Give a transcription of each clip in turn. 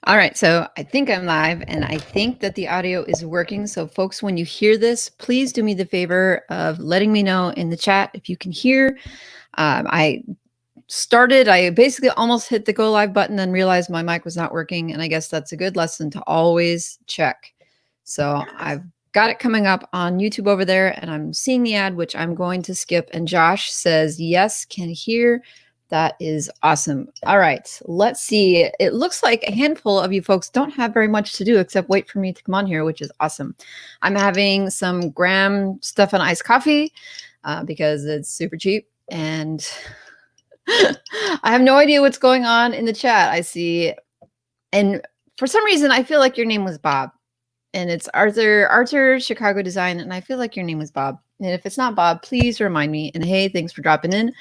All right, so I think I'm live and I think that the audio is working. So folks, when you hear this, please do me the favor of letting me know in the chat if you can hear. I basically almost hit the go live button and realized my mic was not working. And I guess that's a good lesson to always check. So I've got it coming up on YouTube over there and I'm seeing the ad, which I'm going to skip. And Josh says, yes, can hear. That is awesome. All right, let's see. It looks like a handful of you folks don't have very much to do except wait for me to come on here, which is awesome. I'm having some Graham stuff and iced coffee because it's super cheap. And I have no idea what's going on in the chat. I see. And for some reason, I feel like your name was Bob. And it's Arthur Chicago Design. And I feel like your name was Bob. And if it's not Bob, please remind me. And hey, thanks for dropping in.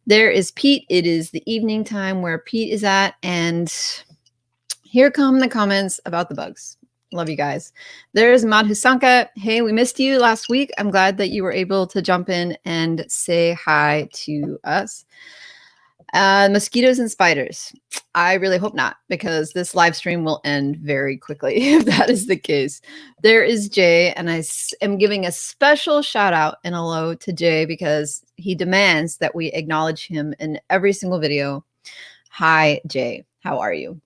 There is Pete. It is the evening time where Pete is at. And here come the comments about the bugs. Love you guys. There's Madhu Sanka. Hey, we missed you last week. I'm glad that you were able to jump in and say hi to us. Mosquitoes and spiders. I really hope not, because this live stream will end very quickly if that is the case. There is Jay, and I am giving a special shout out and hello to Jay because he demands that we acknowledge him in every single video. Hi, Jay. How are you?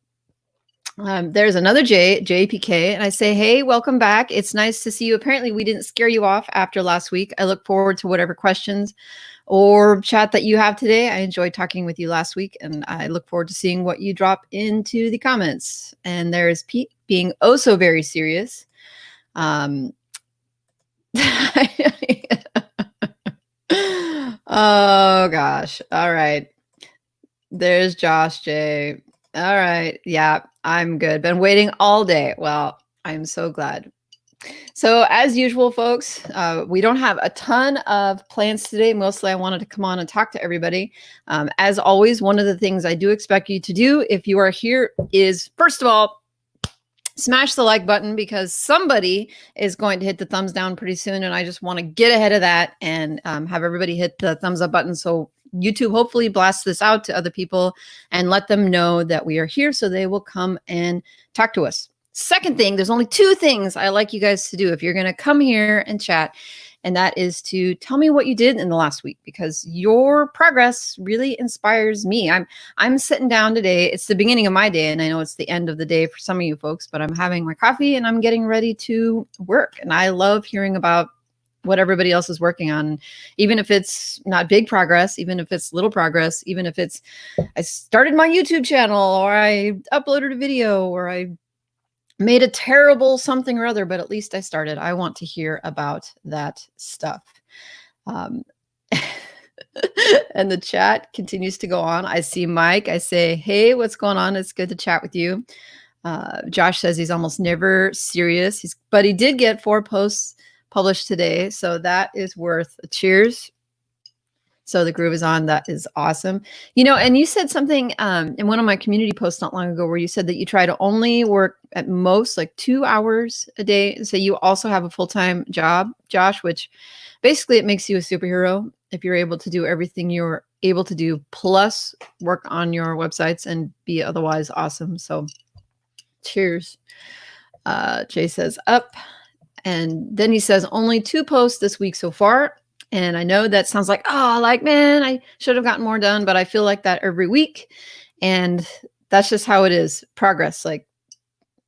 There's another JPK, and I say, hey, welcome back. It's nice to see you. Apparently, we didn't scare you off after last week. I look forward to whatever questions or chat that you have today. I enjoyed talking with you last week, and I look forward to seeing what you drop into the comments. And there's Pete being oh so very serious. Oh gosh. All right. There's Josh J. All right. Yeah, I'm good. Been waiting all day. Well, I'm so glad. So as usual, folks, we don't have a ton of plans today. Mostly I wanted to come on and talk to everybody. As always, one of the things I do expect you to do if you are here is, first of all, smash the like button because somebody is going to hit the thumbs down pretty soon. And I just want to get ahead of that and have everybody hit the thumbs up button. So YouTube hopefully blasts this out to other people and let them know that we are here so they will come and talk to us. Second thing, there's only two things I like you guys to do if you're going to come here and chat, and that is to tell me what you did in the last week because your progress really inspires me. I'm sitting down today. It's the beginning of my day, and I know it's the end of the day for some of you folks, but I'm having my coffee and I'm getting ready to work, and I love hearing about what everybody else is working on, even if it's not big progress, even if it's little progress, even if it's I started my YouTube channel or I uploaded a video or I made a terrible something or other, but at least I started. I want to hear about that stuff. And the chat continues to go on. I see Mike. I say, hey, what's going on? It's good to chat with you. Josh says he's almost never serious, but he did get 4 posts published today. So that is worth a cheers. So the groove is on. That is awesome. You know, and you said something in one of my community posts not long ago where you said that you try to only work at most like 2 hours a day. So you also have a full-time job, Josh, which basically it makes you a superhero if you're able to do everything you're able to do, plus work on your websites and be otherwise awesome. So cheers. Jay says up. And then he says only 2 posts this week so far. And I know that sounds like, oh, like, man, I should have gotten more done, but I feel like that every week. And that's just how it is. Progress, like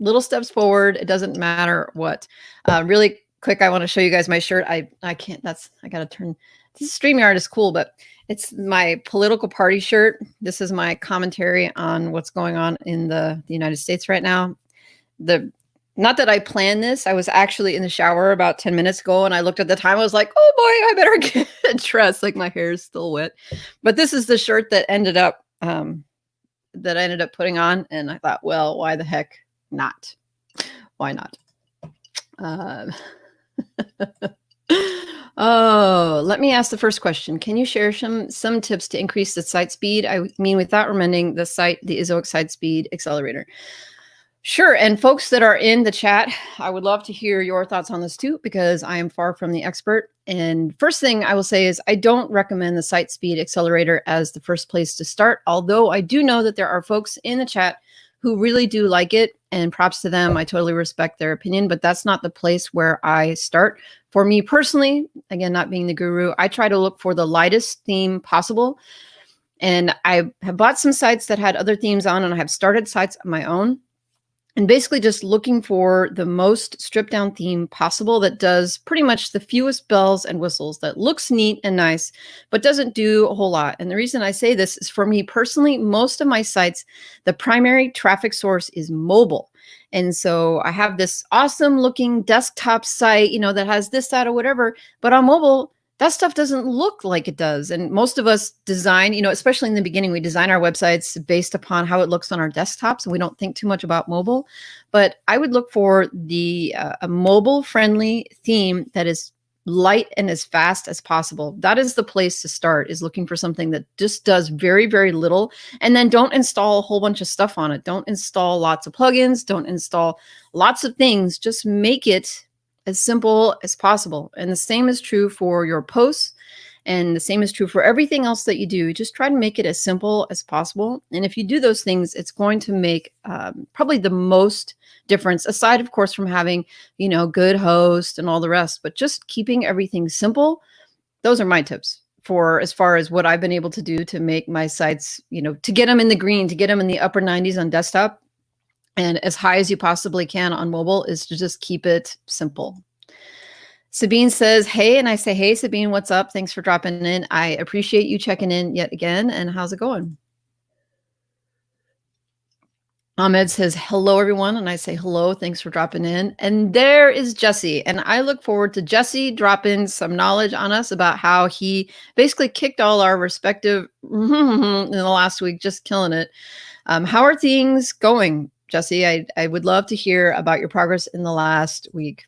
little steps forward. It doesn't matter what. Really quick, I want to show you guys my shirt. I can't, I got to turn, this StreamYard is cool, but it's my political party shirt. This is my commentary on what's going on in the United States right now. Not that I planned this. I was actually in the shower about 10 minutes ago and I looked at the time. I was like, oh boy, I better get dressed. Like my hair is still wet. But this is the shirt that ended up, that I ended up putting on. And I thought, well, why the heck not? Why not? Oh, let me ask the first question. Can you share some tips to increase the site speed? I mean, without recommending the Izoic site speed accelerator. Sure. And folks that are in the chat, I would love to hear your thoughts on this too, because I am far from the expert. And first thing I will say is I don't recommend the site speed accelerator as the first place to start, although I do know that there are folks in the chat who really do like it and props to them. I totally respect their opinion, but that's not the place where I start. For me personally, again, not being the guru, I try to look for the lightest theme possible. And I have bought some sites that had other themes on, and I have started sites of my own. And basically just looking for the most stripped down theme possible that does pretty much the fewest bells and whistles, that looks neat and nice, but doesn't do a whole lot. And the reason I say this is, for me personally, most of my sites, the primary traffic source is mobile. And so I have this awesome looking desktop site, that has this, that, or whatever, but on mobile, that stuff doesn't look like it does. And most of us design, especially in the beginning, we design our websites based upon how it looks on our desktops, and we don't think too much about mobile. But I would look for a mobile friendly theme that is light and as fast as possible. That is the place to start, is looking for something that just does very, very little. And then don't install a whole bunch of stuff on it. Don't install lots of plugins. Don't install lots of things. Just make it as simple as possible. And the same is true for your posts, and the same is true for everything else that you do. Just try to make it as simple as possible. And if you do those things, it's going to make probably the most difference, aside, of course, from having, good host and all the rest, but just keeping everything simple. Those are my tips for as far as what I've been able to do to make my sites, to get them in the green, to get them in the upper 90s on desktop, and as high as you possibly can on mobile, is to just keep it simple. Sabine says, hey, and I say, hey, Sabine, what's up? Thanks for dropping in. I appreciate you checking in yet again. And how's it going? Ahmed says, hello, everyone. And I say, hello, thanks for dropping in. And there is Jesse. And I look forward to Jesse dropping some knowledge on us about how he basically kicked all our respective in the last week, just killing it. How are things going, Jesse? I would love to hear about your progress in the last week.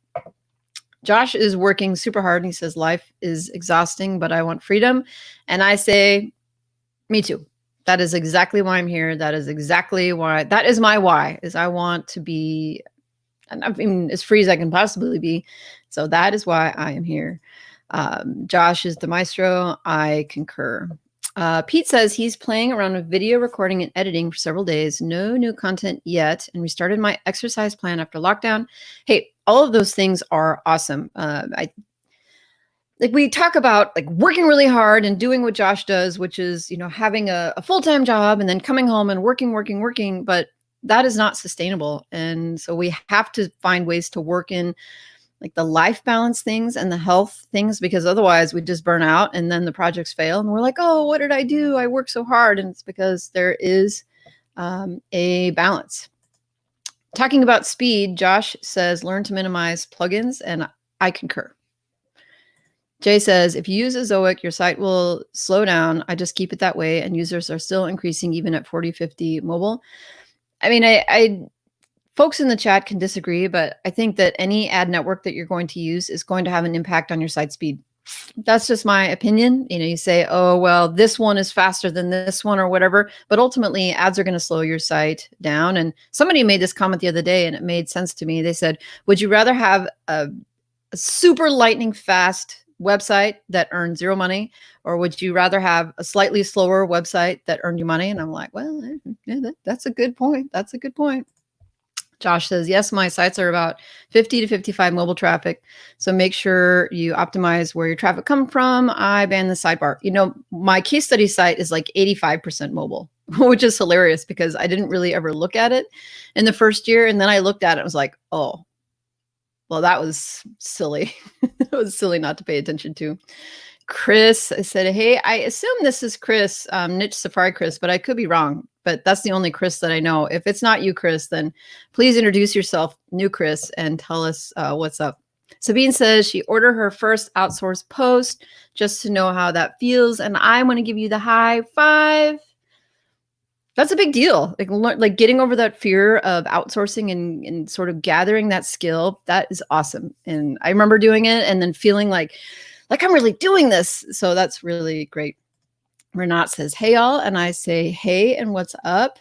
Josh is working super hard, and he says, life is exhausting, but I want freedom. And I say, me too. That is exactly why I'm here. That is exactly why. That is my why, is I want to be, as free as I can possibly be. So that is why I am here. Josh is the maestro. I concur. Pete says he's playing around with video recording and editing for several days. No new content yet. And we started my exercise plan after lockdown. Hey, all of those things are awesome. We talk about working really hard and doing what Josh does, which is, having a full-time job and then coming home and working, but that is not sustainable. And so we have to find ways to work in the life balance things and the health things, because otherwise we just burn out and then the projects fail and we're like, oh, what did I do? I worked so hard. And it's because there is a balance. Talking about speed, Josh says, learn to minimize plugins, and I concur. Jay says, if you use a Zoic, your site will slow down. I just keep it that way, and users are still increasing even at 40, 50 mobile. I mean, folks in the chat can disagree, but I think that any ad network that you're going to use is going to have an impact on your site speed. That's just my opinion. You say, oh, well, this one is faster than this one or whatever, but ultimately ads are going to slow your site down. And somebody made this comment the other day and it made sense to me. They said, would you rather have a super lightning fast website that earned zero money, or would you rather have a slightly slower website that earned you money? And I'm like, well, yeah, that's a good point. That's a good point. Josh says, yes, my sites are about 50 to 55 mobile traffic. So make sure you optimize where your traffic comes from. I ban the sidebar. My case study site is 85% mobile, which is hilarious because I didn't really ever look at it in the first year. And then I looked at it and was like, oh, well, that was silly. It was silly not to pay attention to. Chris, I said, hey, I assume this is Chris, Niche Safari Chris, but I could be wrong. But that's the only Chris that I know. If it's not you, Chris, then please introduce yourself, new Chris, and tell us what's up. Sabine says she ordered her first outsourced post just to know how that feels. And I want to give you the high five. That's a big deal. Like getting over that fear of outsourcing and sort of gathering that skill. That is awesome. And I remember doing it and then feeling like I'm really doing this. So that's really great. Renat says, hey, y'all. And I say, hey, and what's up?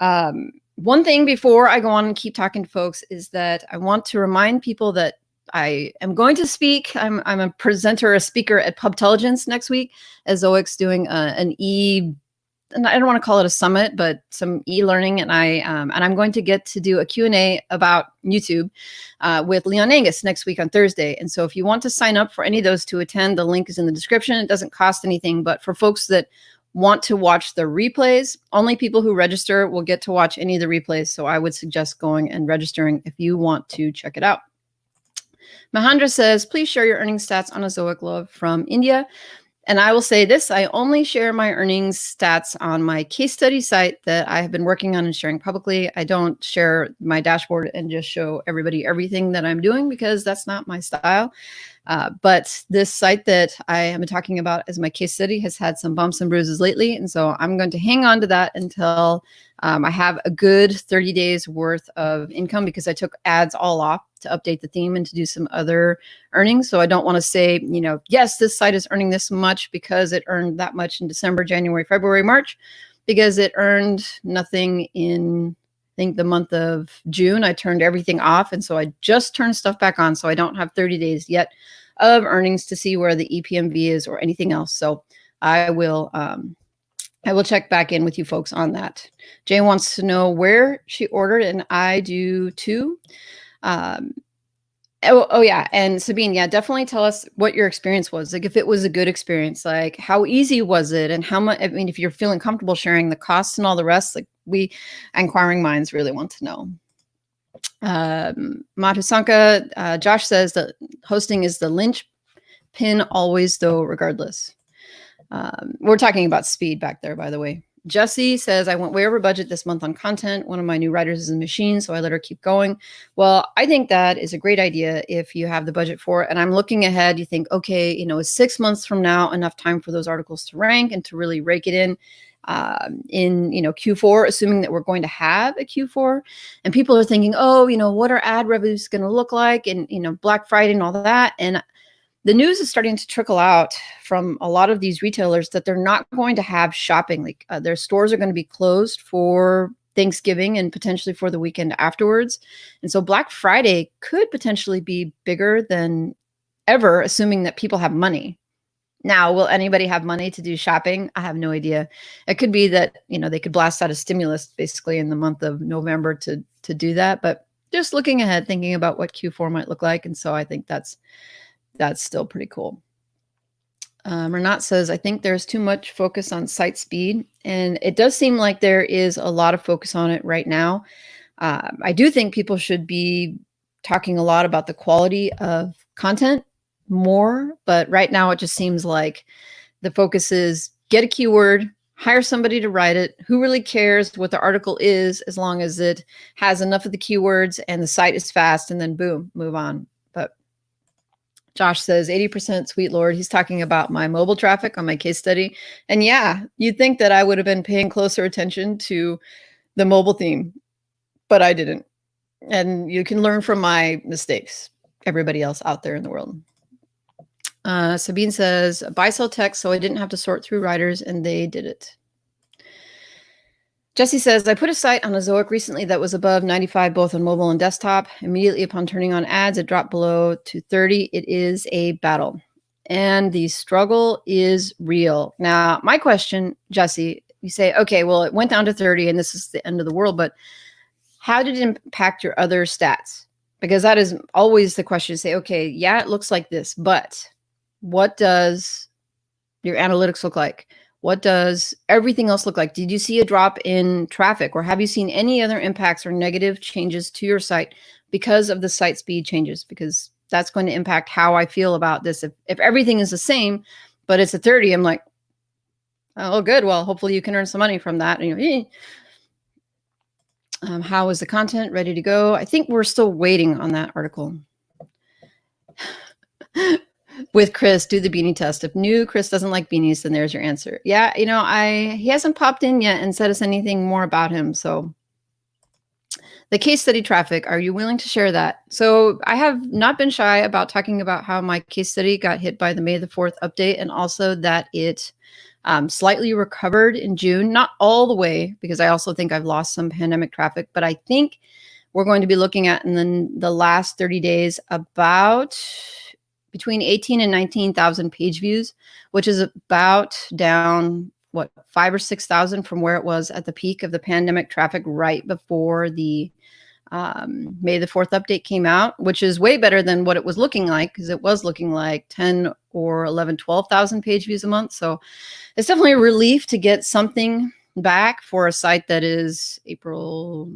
One thing before I go on and keep talking to folks is that I want to remind people that I am going to speak. I'm a speaker at Pubtelligence next week, as Zoic's doing an and I don't want to call it a summit, but some e-learning. And I'm going to get to do a Q&A about YouTube with Leon Angus next week on Thursday. And so if you want to sign up for any of those to attend, the link is in the description. It doesn't cost anything, but for folks that want to watch the replays, only people who register will get to watch any of the replays. So I would suggest going and registering if you want to check it out. Mahendra says, please share your earnings stats on a Zoic Love from India. And I will say this, I only share my earnings stats on my case study site that I have been working on and sharing publicly. I don't share my dashboard and just show everybody everything that I'm doing because that's not my style. But this site that I am talking about as my case study has had some bumps and bruises lately. And so I'm going to hang on to that until I have a good 30 days worth of income, because I took ads all off to update the theme and to do some other earnings. So I don't want to say, you know, yes, this site is earning this much because it earned that much in December, January, February, March, because it earned nothing in, I think, the month of June. I turned everything off. And so I just turned stuff back on. So I don't have 30 days yet of earnings to see where the EPMV is or anything else. So I will check back in with you folks on that. Jay wants to know where she ordered, and I do too. Oh yeah. And Sabine, yeah, definitely tell us what your experience was. Like if it was a good experience, like how easy was it and how much, I mean, if you're feeling comfortable sharing the costs and all the rest, like inquiring minds really want to know. Madhusanka, Josh says that hosting is the linchpin always though, regardless. We're talking about speed back there, by the way. Jesse says, I went way over budget this month on content. One of my new writers is a machine, so I let her keep going. Well, I think that is a great idea if you have the budget for it. And I'm looking ahead. You think, okay, you know, is 6 months from now enough time for those articles to rank and to really rake it in Q4, assuming that we're going to have a Q4. And people are thinking, oh, you know, what are ad revenues going to look like? And, you know, Black Friday and all that. And the news is starting to trickle out from a lot of these retailers that they're not going to have shopping. Like their stores are going to be closed for Thanksgiving and potentially for the weekend afterwards. And so Black Friday could potentially be bigger than ever, assuming that people have money. Now, will anybody have money to do shopping? I have no idea. It could be that, you know, they could blast out a stimulus basically in the month of November to do that. But just looking ahead, thinking about what Q4 might look like. And so I think that's still pretty cool. Renat says, I think there's too much focus on site speed. And it does seem like there is a lot of focus on it right now. I do think people should be talking a lot about the quality of content more. But right now it just seems like the focus is get a keyword, hire somebody to write it. Who really cares what the article is as long as it has enough of the keywords and the site is fast, and then boom, move on. But Josh says 80% sweet Lord. He's talking about my mobile traffic on my case study. And yeah, you'd think that I would have been paying closer attention to the mobile theme, but I didn't. And you can learn from my mistakes, everybody else out there in the world. Sabine says, buy sell text so I didn't have to sort through writers, and they did it. Jesse says, I put a site on a Zoic recently that was above 95, both on mobile and desktop. Immediately upon turning on ads, it dropped below to 30. It is a battle. And the struggle is real. Now, my question, Jesse, you say, okay, well, it went down to 30 and this is the end of the world, but how did it impact your other stats? Because that is always the question to say, okay, yeah, it looks like this, but what does your analytics look like? What does everything else look like? Did you see a drop in traffic, or have you seen any other impacts or negative changes to your site because of the site speed changes? Because that's going to impact how I feel about this. If everything is the same, but it's a 30, I'm like, oh, good. Well, hopefully you can earn some money from that. And how is the content ready to go? I think we're still waiting on that article. With Chris, do the beanie test. If new Chris doesn't like beanies, then there's your answer. Yeah, he hasn't popped in yet and said us anything more about him. So the case study traffic, are you willing to share that? So I have not been shy about talking about how my case study got hit by the May the 4th update, and also that it slightly recovered in June, not all the way, because I also think I've lost some pandemic traffic, but I think we're going to be looking at in the last 30 days about between 18 and 19,000 page views, which is about down what, 5 or 6,000 from where it was at the peak of the pandemic traffic right before the May the 4th update came out, which is way better than what it was looking like, because it was looking like 10 or 11, 12,000 page views a month. So it's definitely a relief to get something back for a site that is April,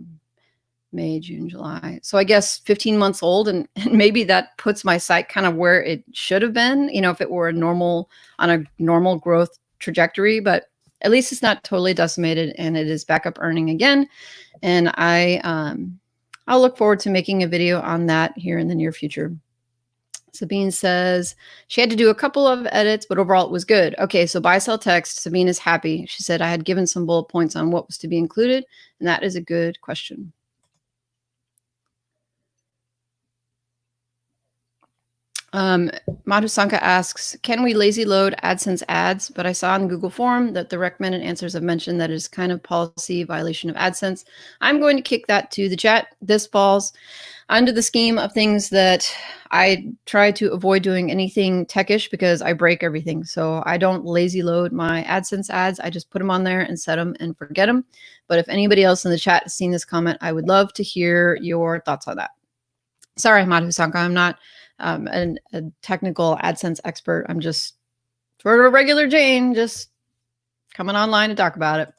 May, June, July. So I guess 15 months old, and maybe that puts my site kind of where it should have been, if it were on a normal growth trajectory, but at least it's not totally decimated and it is back up earning again. And I'll look forward to making a video on that here in the near future. Sabine says she had to do a couple of edits, but overall it was good. Okay, so buy, sell text. Sabine is happy. She said, I had given some bullet points on what was to be included, and that is a good question. Madhusanka asks, can we lazy load AdSense ads? But I saw in Google form that the recommended answers have mentioned that it is kind of policy violation of AdSense. I'm going to kick that to the chat. This falls under the scheme of things that I try to avoid doing anything techish because I break everything. So I don't lazy load my AdSense ads. I just put them on there and set them and forget them. But if anybody else in the chat has seen this comment, I would love to hear your thoughts on that. Sorry, Madhusanka, I'm not a technical AdSense expert. I'm just sort of a regular Jane, just coming online to talk about it.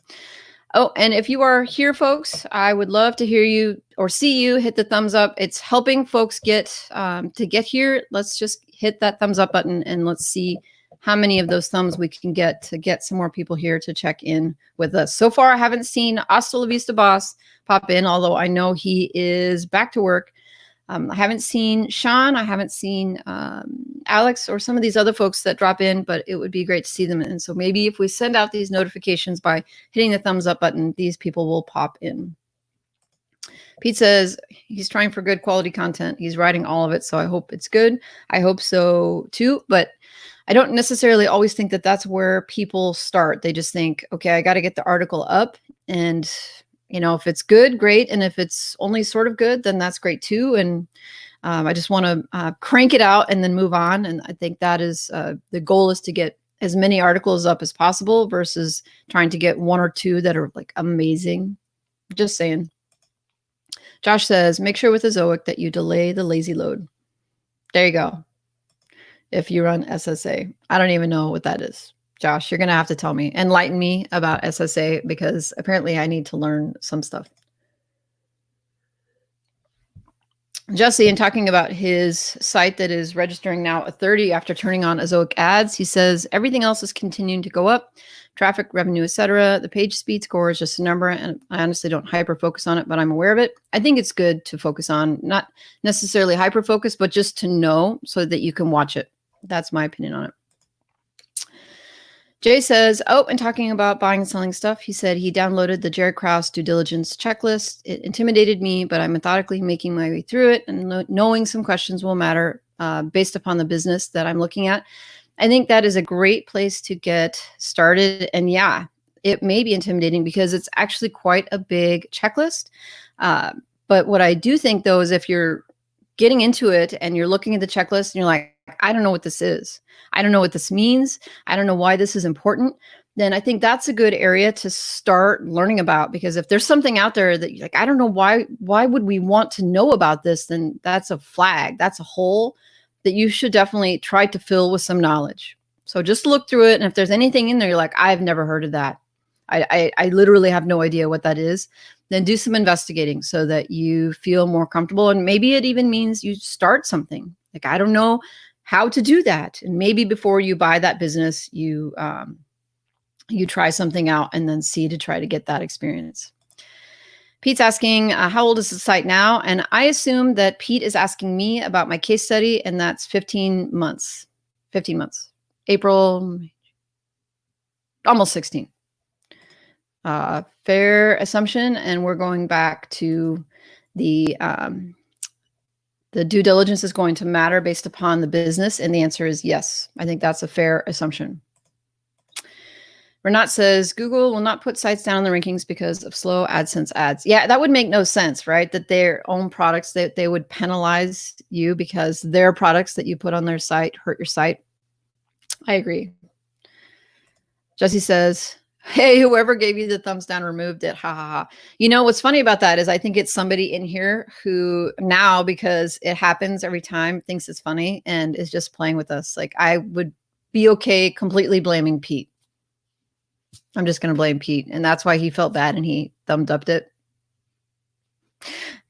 Oh, and if you are here, folks, I would love to hear you or see you hit the thumbs up. It's helping folks get to get here. Let's just hit that thumbs up button and let's see how many of those thumbs we can get to get some more people here to check in with us. So far, I haven't seen Hasta La Vista Boss pop in, although I know he is back to work. I haven't seen Sean. I haven't seen Alex or some of these other folks that drop in, but it would be great to see them. And so maybe if we send out these notifications by hitting the thumbs up button, these people will pop in. Pete says he's trying for good quality content. He's writing all of it, so I hope it's good. I hope so too, but I don't necessarily always think that that's where people start. They just think, okay, I got to get the article up, and if it's good, great. And if it's only sort of good, then that's great too. And I just want to crank it out and then move on. And I think that is the goal, is to get as many articles up as possible versus trying to get one or two that are like amazing. Just saying. Josh says, make sure with the Zoic that you delay the lazy load. There you go. If you run SSA, I don't even know what that is. Josh, you're going to have to tell me, enlighten me about SSA, because apparently I need to learn some stuff. Jesse, in talking about his site that is registering now at 30 after turning on Azoic ads, he says everything else is continuing to go up, traffic, revenue, etc. The page speed score is just a number, and I honestly don't hyper focus on it, but I'm aware of it. I think it's good to focus on, not necessarily hyper focus, but just to know so that you can watch it. That's my opinion on it. Jay says, and talking about buying and selling stuff, he said he downloaded the Jared Krause due diligence checklist. It intimidated me, but I'm methodically making my way through it, and knowing some questions will matter based upon the business that I'm looking at. I think that is a great place to get started. And yeah, it may be intimidating because it's actually quite a big checklist. But what I do think, though, is if you're getting into it and you're looking at the checklist and you're like, I don't know what this is. I don't know what this means. I don't know why this is important. Then I think that's a good area to start learning about, because if there's something out there that you're like, I don't know why would we want to know about this? Then that's a flag. That's a hole that you should definitely try to fill with some knowledge. So just look through it. And if there's anything in there, you're like, I've never heard of that. I literally have no idea what that is. Then do some investigating so that you feel more comfortable. And maybe it even means you start something. Like, I don't know how to do that. And maybe before you buy that business, you try something out and then see to try to get that experience. Pete's asking, how old is the site now? And I assume that Pete is asking me about my case study, and that's 15 months. 15 months. April, almost 16. Fair assumption. And we're going back to the due diligence is going to matter based upon the business. And the answer is yes. I think that's a fair assumption. Renat says, Google will not put sites down in the rankings because of slow AdSense ads. Yeah, that would make no sense, right? That their own products, that they would penalize you because their products that you put on their site hurt your site. I agree. Jesse says, Hey, whoever gave you the thumbs down removed it. Ha ha ha. You know, what's funny about that is I think it's somebody in here who now, because it happens every time, thinks it's funny and is just playing with us. Like, I would be okay completely blaming Pete. I'm just going to blame Pete. And that's why he felt bad and he thumbed upped it.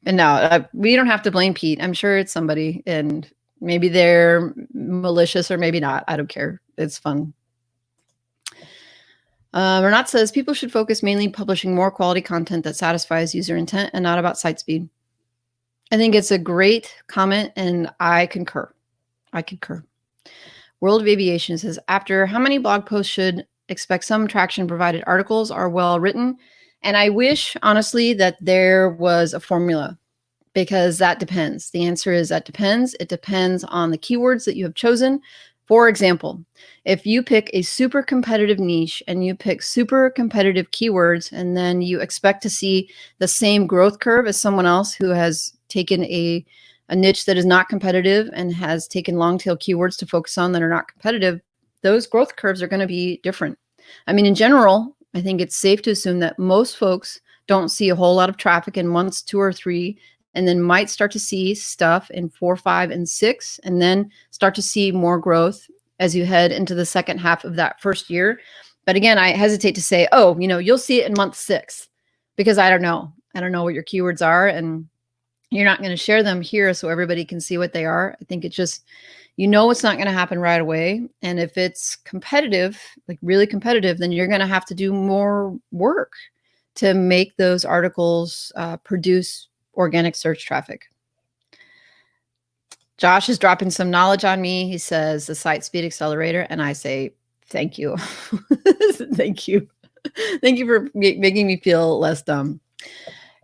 And no, we don't have to blame Pete. I'm sure it's somebody, and maybe they're malicious or maybe not. I don't care. It's fun. Renat says people should focus mainly publishing more quality content that satisfies user intent and not about site speed. I think it's a great comment, and I concur. World of Aviation says, after how many blog posts should expect some traction provided articles are well written? And I wish, honestly, that there was a formula, because that depends. The answer is that depends. It depends on the keywords that you have chosen. For example, if you pick a super competitive niche and you pick super competitive keywords, and then you expect to see the same growth curve as someone else who has taken a niche that is not competitive and has taken long tail keywords to focus on that are not competitive, those growth curves are going to be different. I mean, in general, I think it's safe to assume that most folks don't see a whole lot of traffic in months 2 or 3, and then might start to see stuff in 4, 5, and 6, and then start to see more growth as you head into the second half of that first year. But again, I hesitate to say, oh, you know, you'll see it in month 6, because I don't know. I don't know what your keywords are, and you're not going to share them here so everybody can see what they are. I think it just, you know, it's not going to happen right away. And if it's competitive, like really competitive, then you're going to have to do more work to make those articles produce organic search traffic. Josh is dropping some knowledge on me. He says the site speed accelerator, and I say, thank you. Thank you. Thank you for making me feel less dumb.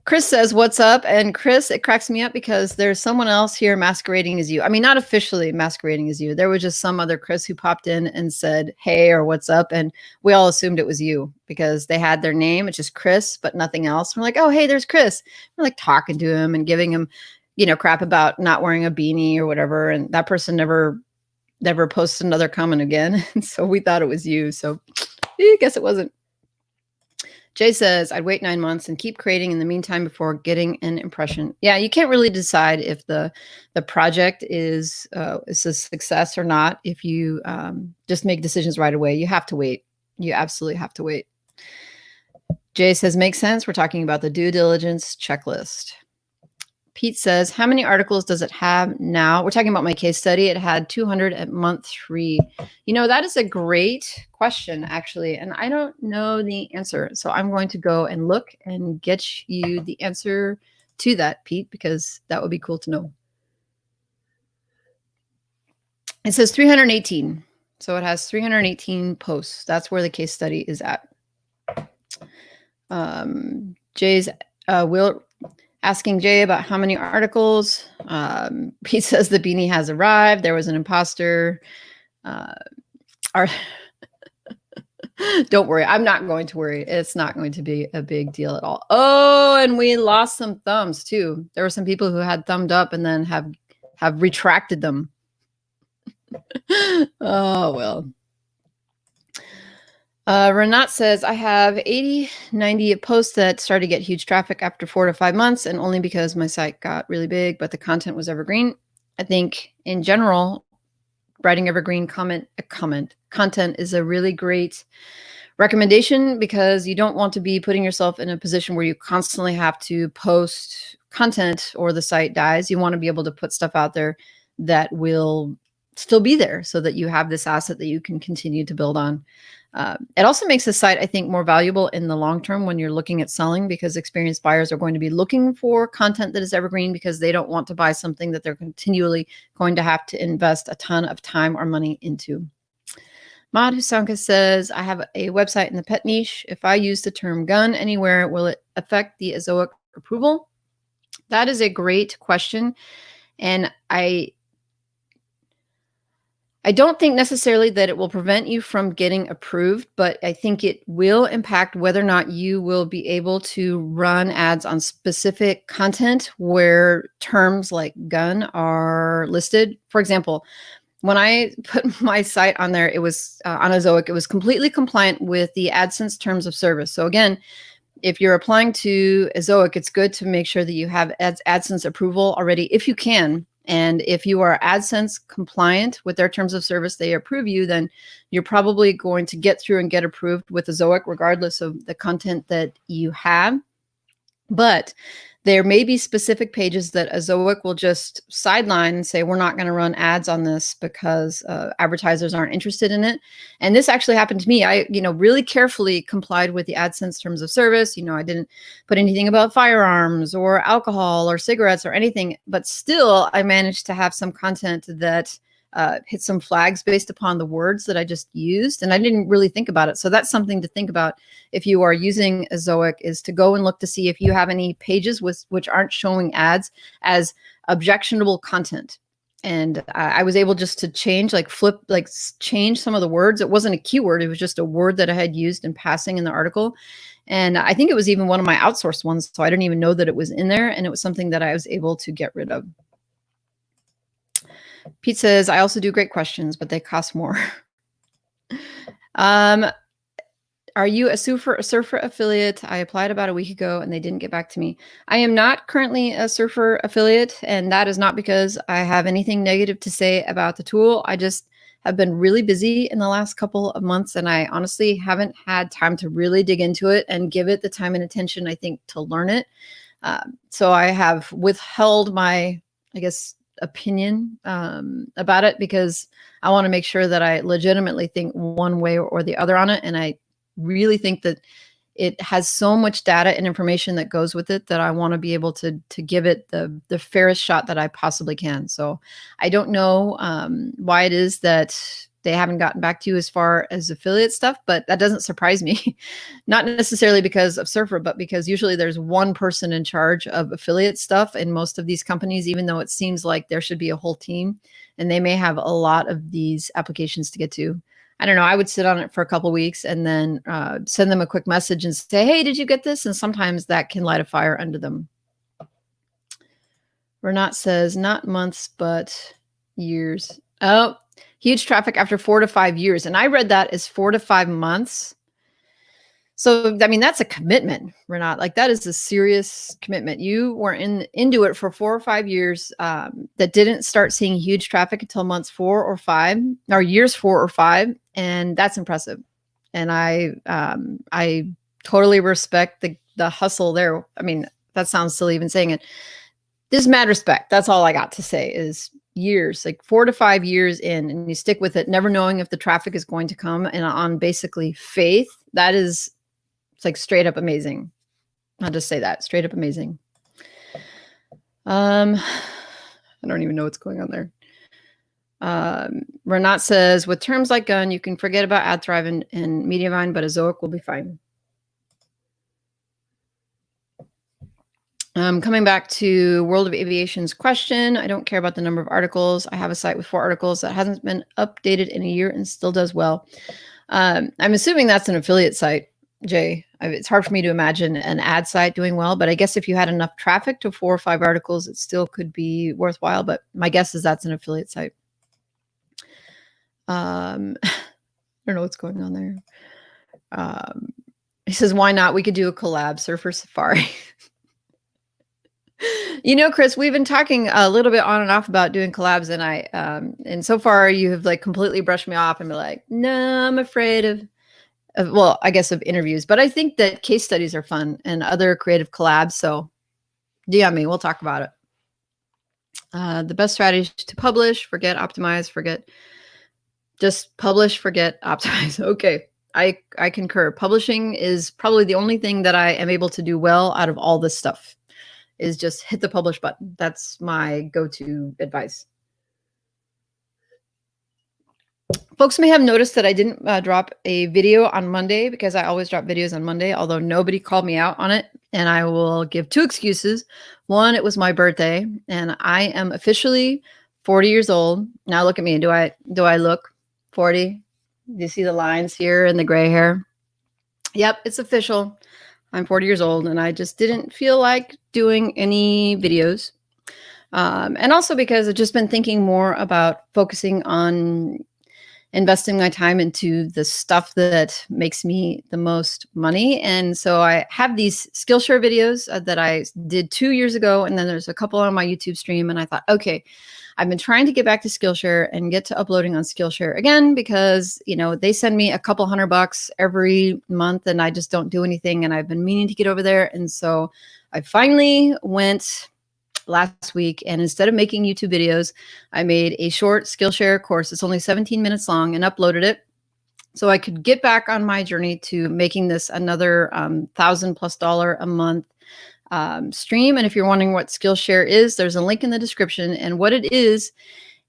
Chris says, what's up? And Chris, it cracks me up because there's someone else here masquerading as you. I mean, not officially masquerading as you. There was just some other Chris who popped in and said, hey, or what's up? And we all assumed it was you because they had their name. It's just Chris, but nothing else. We're like, oh, hey, there's Chris. We're like talking to him and giving him, you know, crap about not wearing a beanie or whatever. And that person never posted another comment again. And so we thought it was you. So I guess it wasn't. Jay says, I'd wait 9 months and keep creating in the meantime before getting an impression. Yeah, you can't really decide if the project is a success or not if you just make decisions right away. You have to wait. You absolutely have to wait. Jay says, makes sense. We're talking about the due diligence checklist. Pete says, how many articles does it have now? We're talking about my case study. It had 200 at month 3. You know, that is a great question, actually. And I don't know the answer. So I'm going to go and look and get you the answer to that, Pete, because that would be cool to know. It says 318. So it has 318 posts. That's where the case study is at. Jay's asking Jay about how many articles. He says the beanie has arrived. There was an imposter. Don't worry. I'm not going to worry. It's not going to be a big deal at all. Oh, and we lost some thumbs too. There were some people who had thumbed up and then have retracted them. Oh, well. Renat says, I have 80, 90 posts that started to get huge traffic after 4 to 5 months, and only because my site got really big, but the content was evergreen. I think in general, writing evergreen content is a really great recommendation because you don't want to be putting yourself in a position where you constantly have to post content or the site dies. You want to be able to put stuff out there that will still be there so that you have this asset that you can continue to build on. It also makes the site, I think, more valuable in the long term when you're looking at selling, because experienced buyers are going to be looking for content that is evergreen because they don't want to buy something that they're continually going to have to invest a ton of time or money into. Mad Husanka says, I have a website in the pet niche. If I use the term gun anywhere, will it affect the Ezoic approval? That is a great question. And I don't think necessarily that it will prevent you from getting approved, but I think it will impact whether or not you will be able to run ads on specific content where terms like gun are listed. For example, when I put my site on there, it was on Ezoic, it was completely compliant with the AdSense terms of service. So again, if you're applying to Ezoic, it's good to make sure that you have AdSense approval already, if you can. And if you are AdSense compliant with their terms of service, they approve you, then you're probably going to get through and get approved with Ezoic, regardless of the content that you have. But there may be specific pages that Ezoic will just sideline and say, we're not going to run ads on this because advertisers aren't interested in it. And this actually happened to me. I, really carefully complied with the AdSense terms of service. I didn't put anything about firearms or alcohol or cigarettes or anything, but still I managed to have some content that hit some flags based upon the words that I just used. And I didn't really think about it. So that's something to think about if you are using Ezoic, is to go and look to see if you have any pages which aren't showing ads as objectionable content. And I was able just to change, change some of the words. It wasn't a keyword. It was just a word that I had used in passing in the article. And I think it was even one of my outsourced ones. So I didn't even know that it was in there. And it was something that I was able to get rid of. Pete says, I also do great questions, but they cost more. Are you a surfer affiliate? I applied about a week ago and they didn't get back to me. I am not currently a surfer affiliate, and that is not because I have anything negative to say about the tool. I just have been really busy in the last couple of months, and I honestly haven't had time to really dig into it and give it the time and attention, I think, to learn it. So I have withheld my, opinion about it, because I want to make sure that I legitimately think one way or the other on it. And I really think that it has so much data and information that goes with it that I want to be able to give it the fairest shot that I possibly can. So I don't know why it is that they haven't gotten back to you as far as affiliate stuff, but that doesn't surprise me. Not necessarily because of Surfer, but because usually there's one person in charge of affiliate stuff in most of these companies, even though it seems like there should be a whole team, and they may have a lot of these applications to get to. I don't know. I would sit on it for a couple of weeks and then send them a quick message and say, hey, did you get this? And sometimes that can light a fire under them. Renat says, not months, but years. Oh, huge traffic after 4 to 5 years. And I read that as 4 to 5 months. So, I mean, that's a commitment, Renat. Like, that is a serious commitment. You were into it for 4 or 5 years that didn't start seeing huge traffic until months 4 or 5, or years 4 or 5. And that's impressive. And I totally respect the hustle there. I mean, that sounds silly even saying it. There's mad respect. That's all I got to say is years, like 4 to 5 years in, and you stick with it, never knowing if the traffic is going to come, and on basically faith. That is, it's like straight up amazing. I'll just say that, straight up amazing. I don't even know what's going on there. Renat says, with terms like gun, you can forget about AdThrive and Mediavine, but Ezoic will be fine. Coming back to World of Aviation's question, I don't care about the number of articles. I have a site with 4 articles that hasn't been updated in a year and still does well. I'm assuming that's an affiliate site, Jay. It's hard for me to imagine an ad site doing well, but I guess if you had enough traffic to 4 or 5 articles, it still could be worthwhile. But my guess is that's an affiliate site. I don't know what's going on there. He says, why not? We could do a collab, Surfer Safari. Chris, we've been talking a little bit on and off about doing collabs, and and so far you have like completely brushed me off and be like, no, I'm afraid of interviews, but I think that case studies are fun and other creative collabs. So DM me, we'll talk about it. The best strategy to publish, forget optimize, just publish, forget optimize. Okay. I concur. Publishing is probably the only thing that I am able to do well out of all this stuff. Is just hit the publish button. That's my go-to advice. Folks may have noticed that I didn't drop a video on Monday, because I always drop videos on Monday, although nobody called me out on it. And I will give 2 excuses. One, it was my birthday, and I am officially 40 years old. Now look at me. Do I look 40? Do you see the lines here and the gray hair? Yep, it's official. I'm 40 years old, and I just didn't feel like doing any videos. And also because I've just been thinking more about focusing on investing my time into the stuff that makes me the most money. And so I have these Skillshare videos that I did 2 years ago. And then there's a couple on my YouTube stream. And I thought, okay, I've been trying to get back to Skillshare and get to uploading on Skillshare again, because, you know, they send me a couple $100 every month and I just don't do anything. And I've been meaning to get over there. And so I finally went last week, and instead of making YouTube videos, I made a short Skillshare course. It's only 17 minutes long, and uploaded it so I could get back on my journey to making this another $1,000+ a month stream. And if you're wondering what Skillshare is, there's a link in the description. And what it is,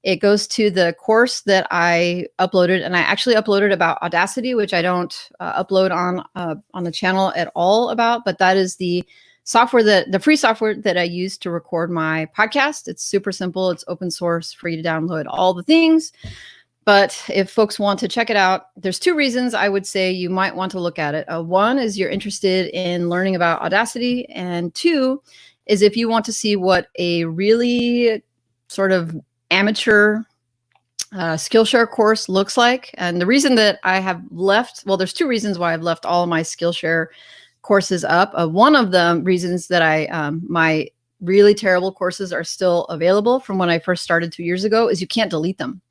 it goes to the course that I uploaded, and I actually uploaded about Audacity, which I don't upload on the channel at all about, but that is the software, the free software that I use to record my podcast. It's super simple. It's open source, free to download, all the things. But if folks want to check it out, there's 2 reasons I would say you might want to look at it. One is you're interested in learning about Audacity, and 2 is if you want to see what a really sort of amateur Skillshare course looks like. And the reason that I have left, well, there's 2 reasons why I've left all of my Skillshare courses up. One of the reasons that my really terrible courses are still available from when I first started 2 years ago is you can't delete them.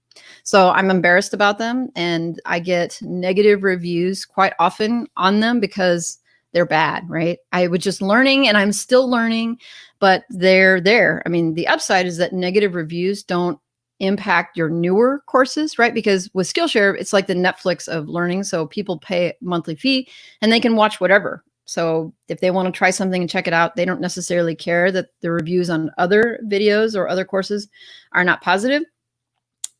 So I'm embarrassed about them, and I get negative reviews quite often on them because they're bad, right? I was just learning, and I'm still learning, but they're there. I mean, the upside is that negative reviews don't impact your newer courses, right? Because with Skillshare, it's like the Netflix of learning. So people pay a monthly fee and they can watch whatever. So if they want to try something and check it out, they don't necessarily care that the reviews on other videos or other courses are not positive.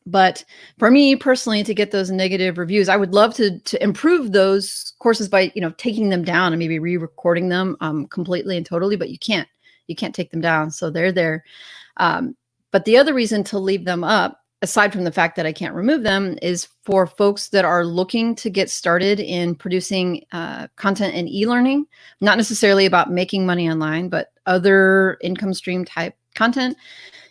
But for me personally, to get those negative reviews, I would love to improve those courses by, you know, taking them down and maybe re-recording them completely and totally, but you can't take them down. So they're there. But the other reason to leave them up, aside from the fact that I can't remove them, is for folks that are looking to get started in producing content and e-learning, not necessarily about making money online, but other income stream type content.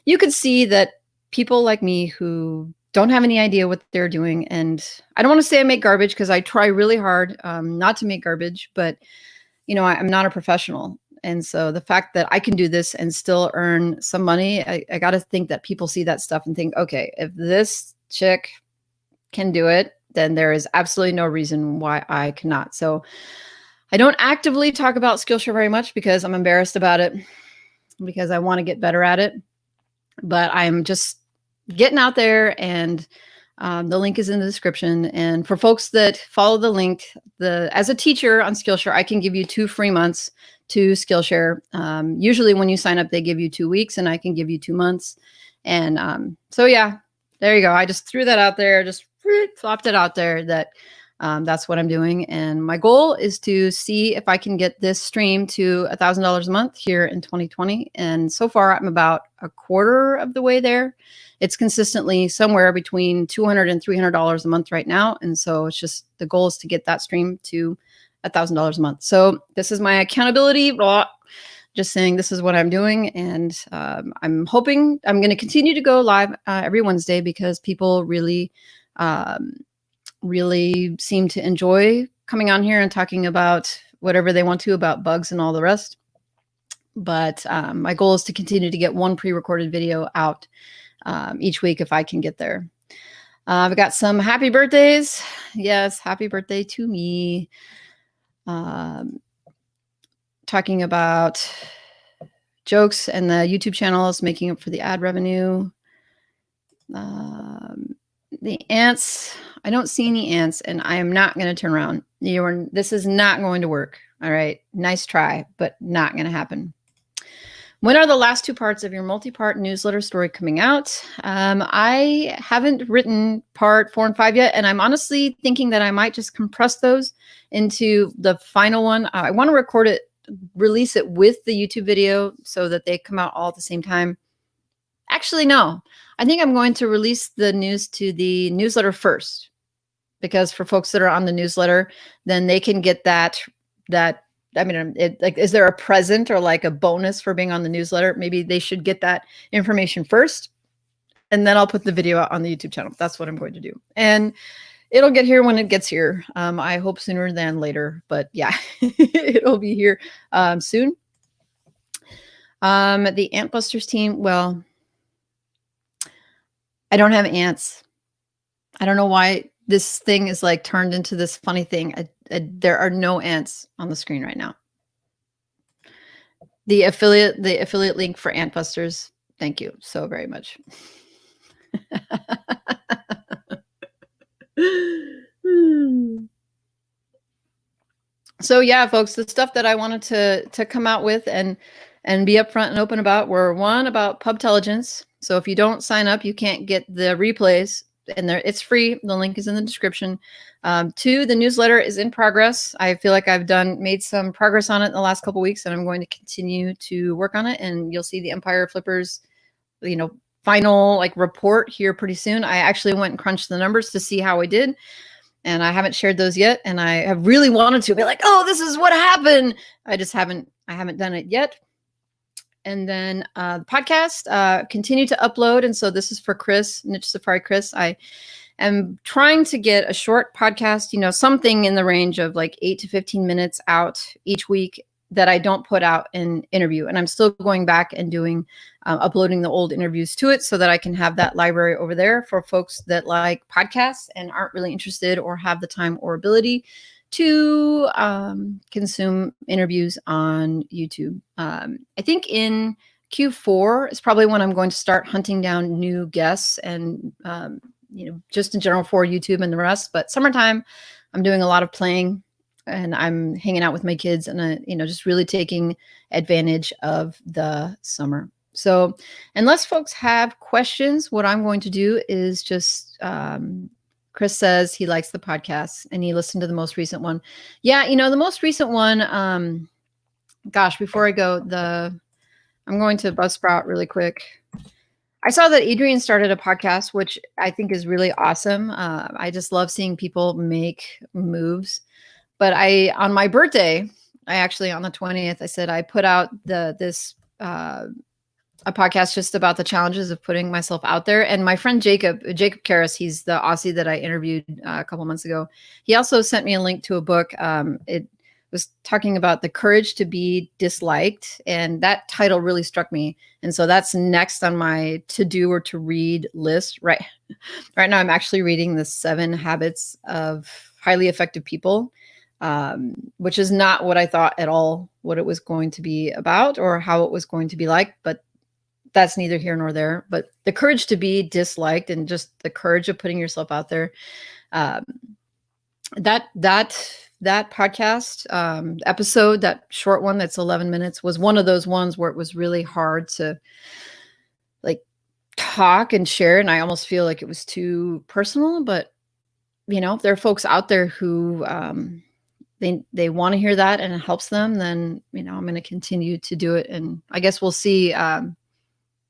You could see that people like me who don't have any idea what they're doing, and I don't want to say I make garbage because I try really hard not to make garbage, but you know, I'm not a professional. And so the fact that I can do this and still earn some money, I got to think that people see that stuff and think, okay, if this chick can do it, then there is absolutely no reason why I cannot. So I don't actively talk about Skillshare very much because I'm embarrassed about it, because I want to get better at it. But I'm just getting out there, and the link is in the description. And for folks that follow the link, as a teacher on Skillshare, I can give you 2 free months to Skillshare. Usually when you sign up, they give you 2 weeks, and I can give you 2 months. And so, yeah, there you go. I just threw that out there, just flopped it out there that that's what I'm doing. And my goal is to see if I can get this stream to $1,000 a month here in 2020. And so far, I'm about a quarter of the way there. It's consistently somewhere between $200 and $300 a month right now. And so it's just, the goal is to get that stream to $1,000 a month. So this is my accountability, just saying this is what I'm doing. And I'm hoping I'm going to continue to go live every Wednesday, because people really seem to enjoy coming on here and talking about whatever they want to about bugs and all the rest. But my goal is to continue to get 1 pre-recorded video out each week if I can get there. I've got some happy birthdays. Yes, happy birthday to me. Talking about jokes and the YouTube channels making up for the ad revenue. The ants, I don't see any ants, and I am not going to turn around. This is not going to work. All right. Nice try, but not going to happen. When are the last 2 parts of your multi-part newsletter story coming out? I haven't written part 4 and 5 yet, and I'm honestly thinking that I might just compress those into the final one. I want to release it with the YouTube video so that they come out all at the same time. Actually, no. I think I'm going to release the news to the newsletter first, because for folks that are on the newsletter, then they can get that I mean, like, is there a present or like a bonus for being on the newsletter? Maybe they should get that information first, and then I'll put the video out on the YouTube channel. That's what I'm going to do. And it'll get here when it gets here. I hope sooner than later, but yeah, it'll be here soon. The Ant Busters team, well, I don't have ants. I don't know why this thing is like turned into this funny thing. There are no ants on the screen right now. The affiliate link for Ant Busters. Thank you so very much. So yeah, folks, the stuff that I wanted to come out with and be upfront and open about were, one, about Pubtelligence. So if you don't sign up, you can't get the replays, and it's free. The link is in the description. 2, the newsletter is in progress. I feel like I've made some progress on it in the last couple of weeks, and I'm going to continue to work on it. And you'll see the Empire Flippers, final like report here pretty soon. I actually went and crunched the numbers to see how I did, and I haven't shared those yet. And I have really wanted to be like, oh, this is what happened. I haven't done it yet. And then the podcast continue to upload. And so this is for Chris, Niche Safari Chris. I am trying to get a short podcast, something in the range of like 8 to 15 minutes out each week that I don't put out an interview. And I'm still going back and doing uploading the old interviews to it so that I can have that library over there for folks that like podcasts and aren't really interested or have the time or ability to consume interviews on YouTube. I think in Q4 is probably when I'm going to start hunting down new guests and, just in general for YouTube and the rest. But summertime, I'm doing a lot of playing and I'm hanging out with my kids and, just really taking advantage of the summer. So unless folks have questions, what I'm going to do is just, Chris says he likes the podcast and he listened to the most recent one. Yeah, the most recent one, gosh, before I go, I'm going to Buzzsprout really quick. I saw that Adrian started a podcast, which I think is really awesome. I just love seeing people make moves. But on my birthday, on the 20th, I said I put out a podcast just about the challenges of putting myself out there. And my friend Jacob Karras, he's the Aussie that I interviewed a couple months ago. He also sent me a link to a book. It was talking about the courage to be disliked. And that title really struck me. And so that's next on my to do or to read list. Right now, I'm actually reading the 7 Habits of Highly Effective People, which is not what I thought at all, what it was going to be about or how it was going to be like. But that's neither here nor there. But the courage to be disliked and just the courage of putting yourself out there. That podcast episode, that short one that's 11 minutes, was one of those ones where it was really hard to like talk and share. And I almost feel like it was too personal. But, if there are folks out there who they want to hear that and it helps them, then, I'm going to continue to do it. And I guess we'll see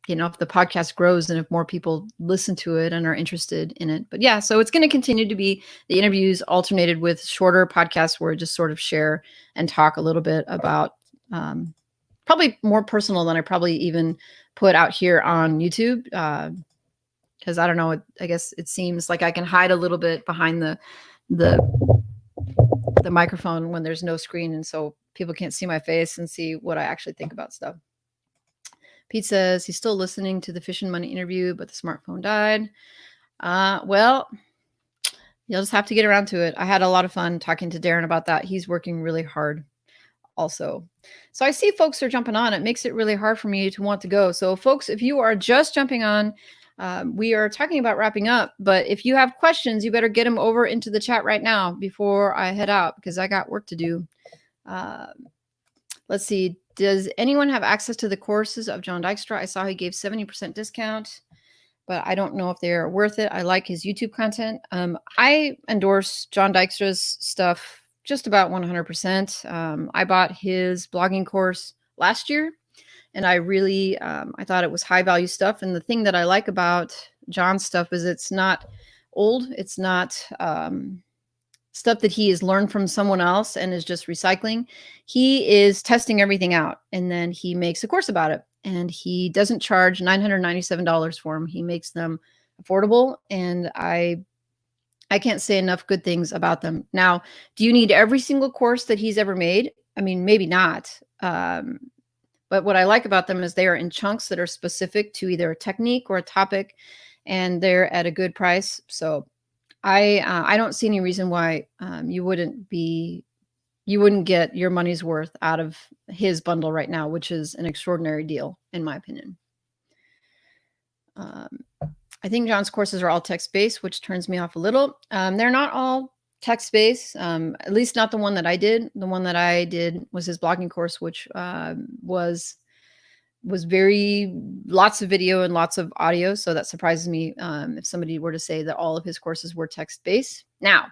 if the podcast grows and if more people listen to it and are interested in it. But yeah, so it's going to continue to be the interviews alternated with shorter podcasts where I just sort of share and talk a little bit about probably more personal than I probably even put out here on YouTube. Because I don't know, I guess it seems like I can hide a little bit behind the microphone when there's no screen. And so people can't see my face and see what I actually think about stuff. Pete says he's still listening to the Fish and Money interview, but the smartphone died. Well, you'll just have to get around to it. I had a lot of fun talking to Darren about that. He's working really hard also. So I see folks are jumping on. It makes it really hard for me to want to go. So folks, if you are just jumping on, we are talking about wrapping up, but if you have questions, you better get them over into the chat right now before I head out because I got work to do. Let's see. Does anyone have access to the courses of John Dykstra? I saw he gave 70% discount, but I don't know if they're worth it. I like his YouTube content. I endorse John Dykstra's stuff just about 100%. I bought his blogging course last year, and I really, I thought it was high value stuff. And the thing that I like about John's stuff is it's not old. It's not stuff that he has learned from someone else and is just recycling. He is testing everything out, and then he makes a course about it. And he doesn't charge $997 for them. He makes them affordable, and I can't say enough good things about them. Now, do you need every single course that he's ever made? I mean, maybe not. But what I like about them is they are in chunks that are specific to either a technique or a topic, and they're at a good price. So I don't see any reason why you wouldn't get your money's worth out of his bundle right now, which is an extraordinary deal, in my opinion. I think John's courses are all text-based, which turns me off a little. They're not all text-based, at least not the one that I did. The one that I did was his blogging course, which was very lots of video and lots of audio. So that surprises me if somebody were to say that all of his courses were text-based. Now,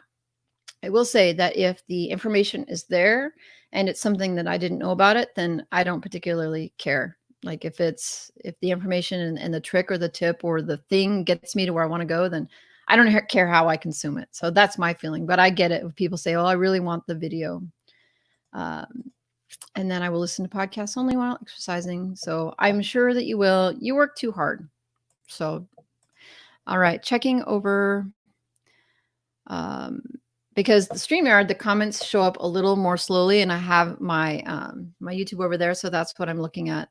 I will say that if the information is there and it's something that I didn't know about it, then I don't particularly care. Like if the information and the trick or the tip or the thing gets me to where I want to go, then I don't care how I consume it. So that's my feeling. But I get it if people say, "Oh, I really want the video." And then I will listen to podcasts only while exercising. So I'm sure that you will. You work too hard. So, all right, checking over. Because the StreamYard, the comments show up a little more slowly, and I have my my YouTube over there, so that's what I'm looking at.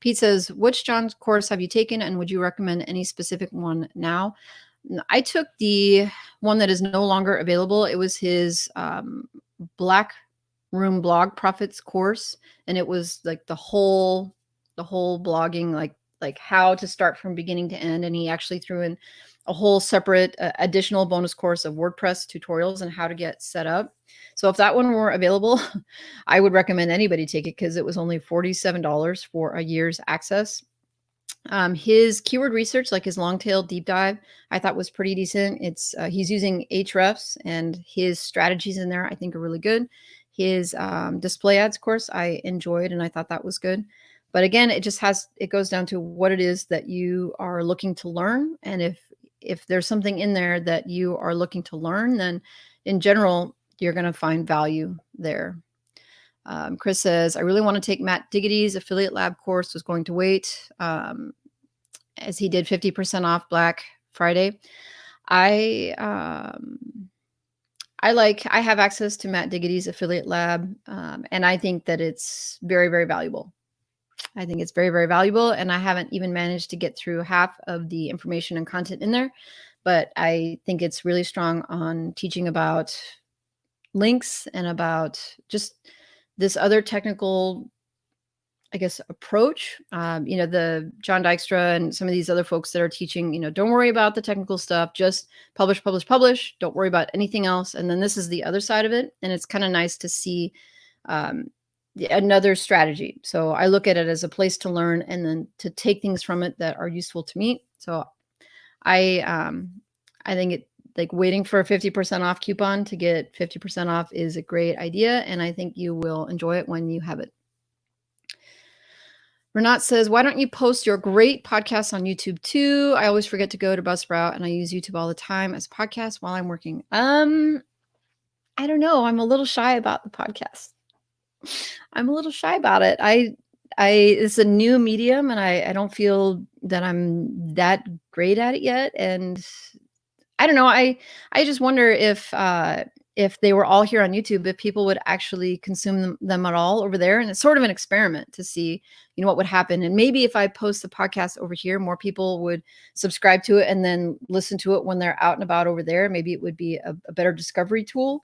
Pete says, which John's course have you taken, and would you recommend any specific one now? I took the one that is no longer available. It was his Black Room Blog Profits course, and it was like the whole blogging, like how to start from beginning to end, and he actually threw in a whole separate additional bonus course of WordPress tutorials and how to get set up. So if that one were available, I would recommend anybody take it because it was only $47 for a year's access. His keyword research, like his long tail deep dive, I thought was pretty decent. He's using Ahrefs, and his strategies in there I think are really good. His display ads course I enjoyed, and I thought that was good. But again, it goes down to what it is that you are looking to learn. And if there's something in there that you are looking to learn, then in general, you're going to find value there. Chris says, I really want to take Matt Diggity's affiliate lab course, was going to wait as he did 50% off Black Friday. I have access to Matt Diggity's affiliate lab, and I think that it's very, very valuable. I think it's very, very valuable, and I haven't even managed to get through half of the information and content in there, but I think it's really strong on teaching about links and about just this other technical, I guess, approach. The John Dykstra and some of these other folks that are teaching, don't worry about the technical stuff, just publish, publish, publish. Don't worry about anything else. And then this is the other side of it. And it's kind of nice to see another strategy. So I look at it as a place to learn and then to take things from it that are useful to me. So I think it, like, waiting for a 50% off coupon to get 50% off is a great idea. And I think you will enjoy it when you have it. Renat says, why don't you post your great podcasts on YouTube too? I always forget to go to Buzzsprout, and I use YouTube all the time as podcasts while I'm working. I don't know. I'm a little shy about the podcast. I'm a little shy about it. It's a new medium, and I don't feel that I'm that great at it yet. And I don't know. I just wonder if they were all here on YouTube, if people would actually consume them at all over there. And it's sort of an experiment to see, what would happen. And maybe if I post the podcast over here, more people would subscribe to it and then listen to it when they're out and about over there. Maybe it would be a better discovery tool.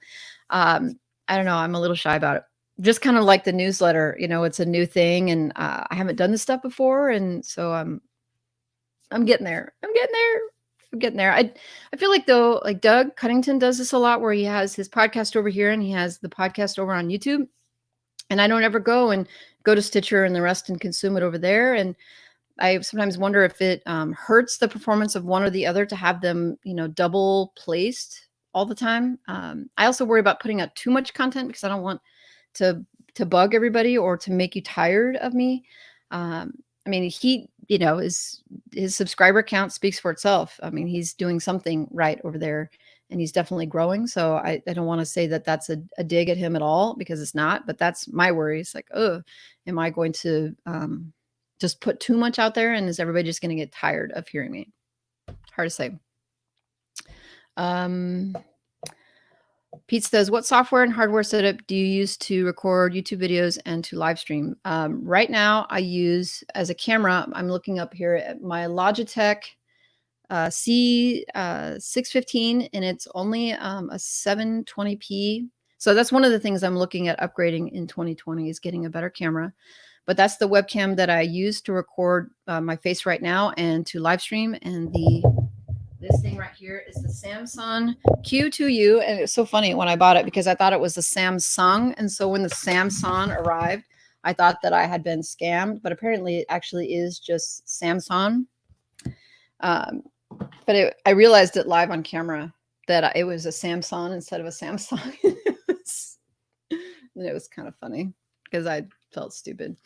I don't know. I'm a little shy about it. Just kind of like the newsletter, it's a new thing, and I haven't done this stuff before. And so I'm getting there. I'm getting there. I feel like, though, like Doug Cunnington does this a lot, where he has his podcast over here and he has the podcast over on YouTube. And I don't ever go to Stitcher and the rest and consume it over there. And I sometimes wonder if it hurts the performance of one or the other to have them, double placed all the time. I also worry about putting out too much content because I don't want to bug everybody or to make you tired of me. I mean, his subscriber count speaks for itself. I mean, he's doing something right over there. and he's definitely growing. So I don't want to say that that's a dig at him at all, because it's not, but that's my worry. It's like, oh, am I going to just put too much out there, and is everybody just going to get tired of hearing me? Hard to say. Pete says, what software and hardware setup do you use to record YouTube videos and to live stream? Right now, I use, as a camera, I'm looking up here at my Logitech C615, and it's only a 720p. So that's one of the things I'm looking at upgrading in 2020, is getting a better camera. But that's the webcam that I use to record my face right now and to live stream. And this thing right here is the Samsung Q2U. And it's so funny when I bought it, because I thought it was the Samsung. And so when the Samsung arrived, I thought that I had been scammed, but apparently it actually is just Samsung. But I realized it live on camera that it was a Samsung instead of a Samsung. And it was kind of funny because I felt stupid.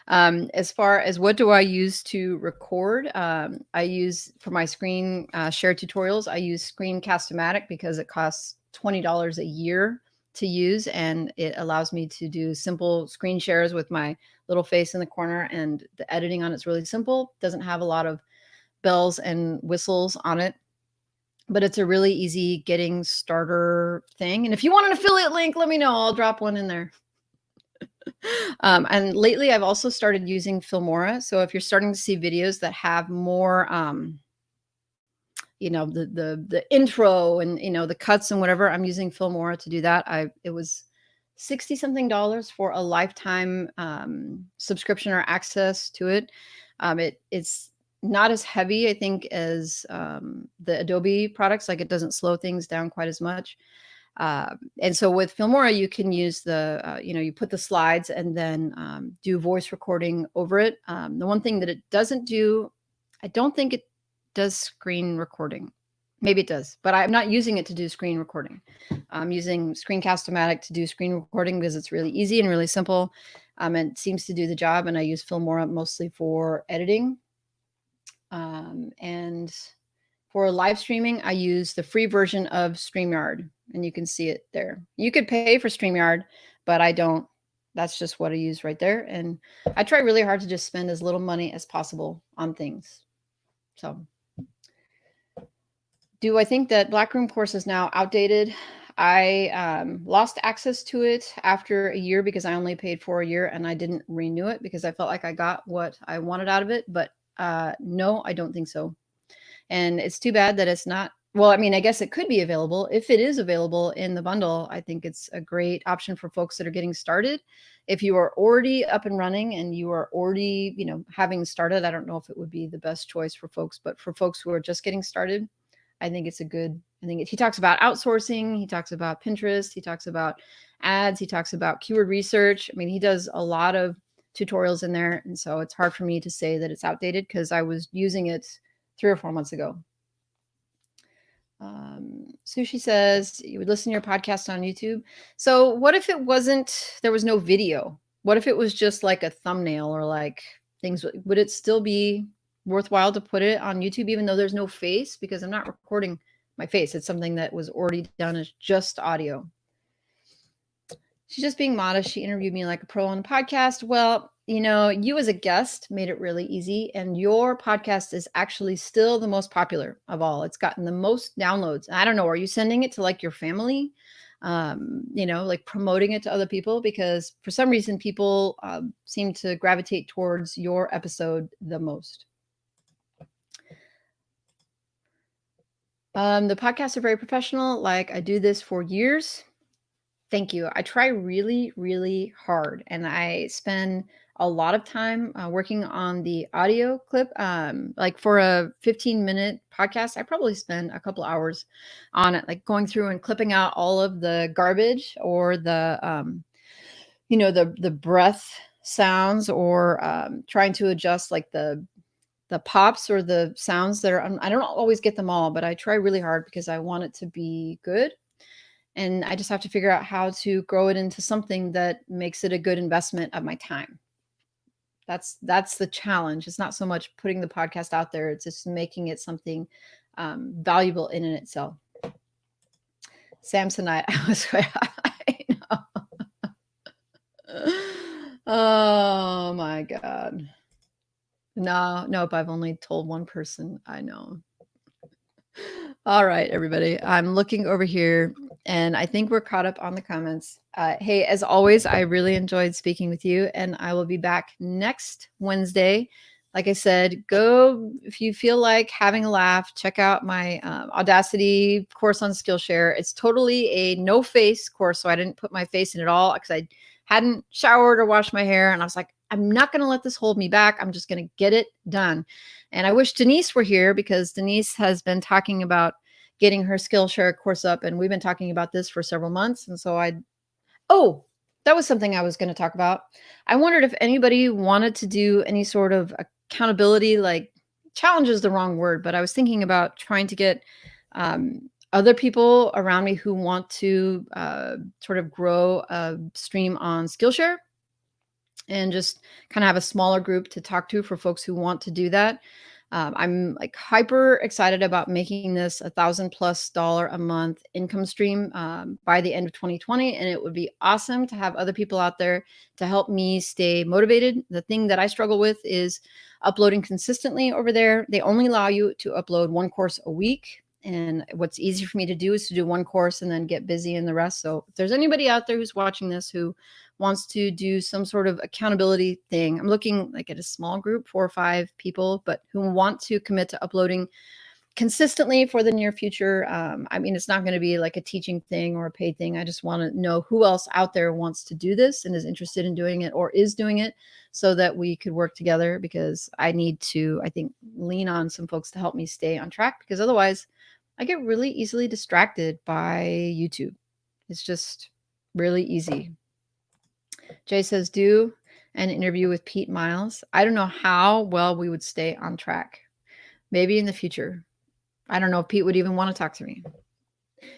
As far as what do I use to record, I use for my screen share tutorials, I use Screencast-O-Matic because it costs $20 a year to use, and it allows me to do simple screen shares with my little face in the corner, and the editing on it's really simple. Doesn't have a lot of bells and whistles on it, but it's a really easy getting starter thing. And if you want an affiliate link, let me know. I'll drop one in there. And lately I've also started using Filmora. So if you're starting to see videos that have more, the intro and, the cuts and whatever, I'm using Filmora to do that. It was $60 something for a lifetime subscription or access to it. It's not as heavy, I think, as the Adobe products. Like, it doesn't slow things down quite as much. And so with Filmora, you can use you put the slides and then do voice recording over it. The one thing that it doesn't do, I don't think it does screen recording. Maybe it does, but I'm not using it to do screen recording. I'm using Screencast-O-Matic to do screen recording because it's really easy and really simple. And it seems to do the job. And I use Filmora mostly for editing. And for live streaming, I use the free version of StreamYard, and you can see it there. You could pay for StreamYard, but I don't. That's just what I use right there. And I try really hard to just spend as little money as possible on things. So, do I think that Blackroom course is now outdated? I lost access to it after a year because I only paid for a year, and I didn't renew it because I felt like I got what I wanted out of it. But no, I don't think so. And it's too bad that it's not. Well, I mean, I guess it could be available. If it is available in the bundle, I think it's a great option for folks that are getting started. If you are already up and running and you are already, having started, I don't know if it would be the best choice for folks, but for folks who are just getting started, I think it's he talks about outsourcing. He talks about Pinterest. He talks about ads. He talks about keyword research. I mean, he does a lot of tutorials in there. And so it's hard for me to say that it's outdated because I was using it 3 or 4 months ago. Sushi says you would listen to your podcast on YouTube. So what if there was no video? What if it was just like a thumbnail or like things? Would it still be worthwhile to put it on YouTube, even though there's no face? Because I'm not recording my face. It's something that was already done as just audio. She's just being modest. She interviewed me like a pro on a podcast. Well, you as a guest made it really easy, and your podcast is actually still the most popular of all. It's gotten the most downloads. I don't know. Are you sending it to like your family? Like promoting it to other people? Because for some reason, people seem to gravitate towards your episode the most. The podcasts are very professional. Like, I do this for years. Thank you. I try really, really hard, and I spend a lot of time working on the audio clip. Like for a 15-minute podcast, I probably spend a couple hours on it, like going through and clipping out all of the garbage or the breath sounds, or trying to adjust like the pops or the sounds that are. I don't always get them all, but I try really hard because I want it to be good. And I just have to figure out how to grow it into something that makes it a good investment of my time. That's the challenge. It's not so much putting the podcast out there. It's just making it something valuable in and itself. Samsonite. I was I know. Oh my God. No, nope. I've only told one person. I know. All right, everybody. I'm looking over here and I think we're caught up on the comments. Hey, as always, I really enjoyed speaking with you and I will be back next Wednesday. Like I said, go if you feel like having a laugh, check out my Audacity course on Skillshare. It's totally a no face course. So I didn't put my face in at all because I hadn't showered or washed my hair. And I was like, I'm not going to let this hold me back. I'm just going to get it done. And I wish Denise were here because Denise has been talking about getting her Skillshare course up. And we've been talking about this for several months. And so oh, that was something I was going to talk about. I wondered if anybody wanted to do any sort of accountability, like challenge is the wrong word, but I was thinking about trying to get other people around me who want to sort of grow a stream on Skillshare and just kind of have a smaller group to talk to for folks who want to do that. I'm like hyper excited about making this $1,000+ a month income stream by the end of 2020. And it would be awesome to have other people out there to help me stay motivated. The thing that I struggle with is uploading consistently over there. They only allow you to upload one course a week. And what's easy for me to do is to do one course and then get busy in the rest. So if there's anybody out there who's watching this who wants to do some sort of accountability thing, I'm looking like at a small group, 4 or 5 people, but who want to commit to uploading consistently for the near future. I mean, it's not going to be like a teaching thing or a paid thing. I just want to know who else out there wants to do this and is interested in doing it or is doing it so that we could work together, because I need to, I think, lean on some folks to help me stay on track, because otherwise I get really easily distracted by YouTube. It's just really easy. Jay says, do an interview with Pete Miles. I don't know how well we would stay on track. Maybe in the future. I don't know if Pete would even want to talk to me.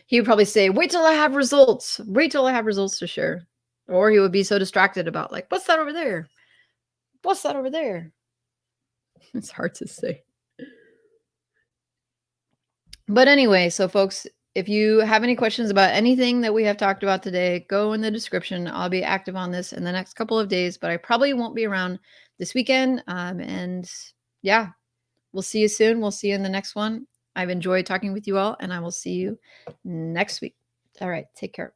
He would probably say, wait till I have results. Wait till I have results to share. Or he would be so distracted about like, what's that over there? What's that over there? It's hard to say. But anyway, so folks, if you have any questions about anything that we have talked about today, go in the description. I'll be active on this in the next couple of days, but I probably won't be around this weekend. And yeah, we'll see you soon. We'll see you in the next one. I've enjoyed talking with you all, and I will see you next week. All right, take care.